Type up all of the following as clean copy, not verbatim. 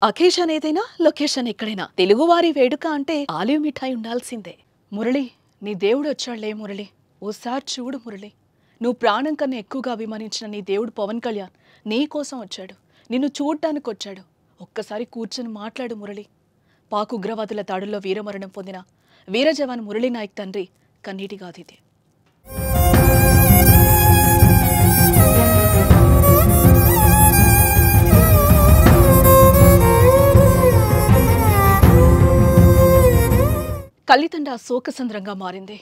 Occasion ఏదైనా location ఎక్కడైనా తెలుగువారి వేడుక అంటే ఆలివ్ మిఠాయి ఉండాల్సిందే. మురళి, నీ దేవుడు వచ్చాడులే మురళి. ఓసారి చూడు మురళి, నువ్వు ప్రాణం కన్నా ఎక్కువగా అభిమానించిన నీ దేవుడు పవన్ కళ్యాణ్ నీ కోసం వచ్చాడు. నిన్ను చూడటానికి వచ్చాడు. ఒక్కసారి కూర్చొని మాట్లాడు మురళి. పాక్ ఉగ్రవాదుల దాడుల్లో వీరమరణం పొందిన వీర జవాన్ మురళీ నాయక్ తండ్రి కన్నీటి గాథిదే. కల్లితండ శోకసంద్రంగా మారింది.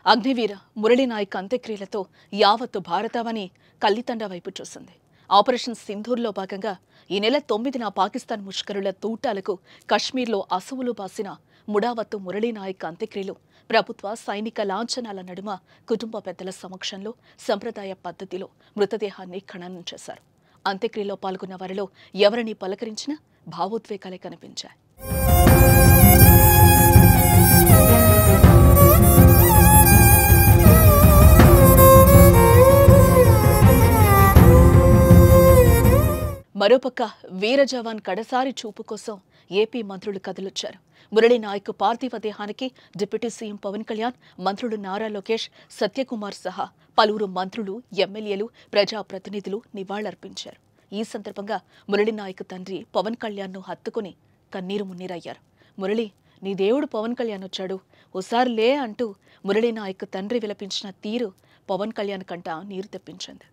అగ్నివీర మురళీ నాయక్ అంత్యక్రియలతో యావత్తు భారతావని కల్లితండ వైపు చూసింది. ఆపరేషన్ సింధూర్లో భాగంగా ఈ నెల 9న పాకిస్తాన్ ముష్కరుల తూటాలకు కశ్మీర్లో అసువులు బాసిన ముడావత్తు మురళీ నాయక్ అంత్యక్రియలు ప్రభుత్వ సైనిక లాంఛనాల నడుమ కుటుంబ పెద్దల సమక్షంలో సంప్రదాయ పద్ధతిలో మృతదేహాన్ని ఖననం చేశారు. అంత్యక్రియలో పాల్గొన్న వారిలో ఎవరిని పలకరించినా భావోద్వేగాలే కనిపించాయి. మరోపక్క వీర జవాన్ కడసారి చూపు కోసం ఏపీ మంత్రులు కదిలొచ్చారు. మురళీ నాయక్ పార్థివ దేహానికి డిప్యూటీ సీఎం పవన్ కళ్యాణ్, మంత్రులు నారా లోకేష్, సత్యకుమార్ సహా పలువురు మంత్రులు, ఎమ్మెల్యేలు, ప్రజాప్రతినిధులు నివాళులర్పించారు. ఈ సందర్భంగా మురళీ నాయక్ తండ్రి పవన్ కళ్యాణ్ను హత్తుకుని కన్నీరు మున్నీరయ్యారు. మురళి, నీ దేవుడు పవన్ కళ్యాణ్ వచ్చాడు, ఓసారి లే అంటూ మురళీ నాయక్ తండ్రి విలపించిన తీరు పవన్ కళ్యాణ్ కంట నీరు తెప్పించింది.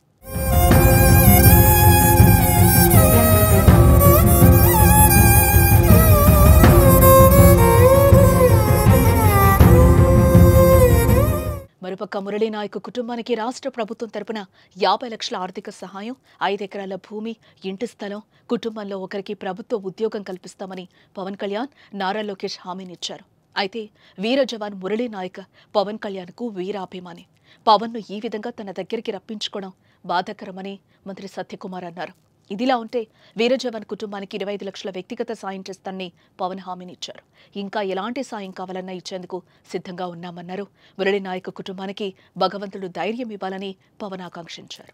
మరోపక్క మురళీ నాయక్ కుటుంబానికి రాష్ట్ర ప్రభుత్వం తరపున 50 లక్షల ఆర్థిక సహాయం, 5 ఎకరాల భూమి, ఇంటి స్థలం, కుటుంబంలో ఒకరికి ప్రభుత్వ ఉద్యోగం కల్పిస్తామని పవన్ కళ్యాణ్, నారా లోకేష్ హామీనిచ్చారు. అయితే వీర జవాన్ మురళీ నాయక్ పవన్ కళ్యాణ్కు వీరాభిమాని. పవన్ను ఈ విధంగా తన దగ్గరికి రప్పించుకోవడం బాధాకరమని మంత్రి సత్యకుమార్ అన్నారు. ఇదిలా ఉంటే వీర జవాన్ కుటుంబానికి 25 లక్షల వ్యక్తిగత సాయం చేస్తానని పవన్ హామీనిచ్చారు. ఇంకా ఎలాంటి సాయం కావాలన్నా ఇచ్చేందుకు సిద్ధంగా ఉన్నామన్నారు. మురళీ నాయక్ కుటుంబానికి భగవంతుడు ధైర్యం ఇవ్వాలని పవన్ ఆకాంక్షించారు.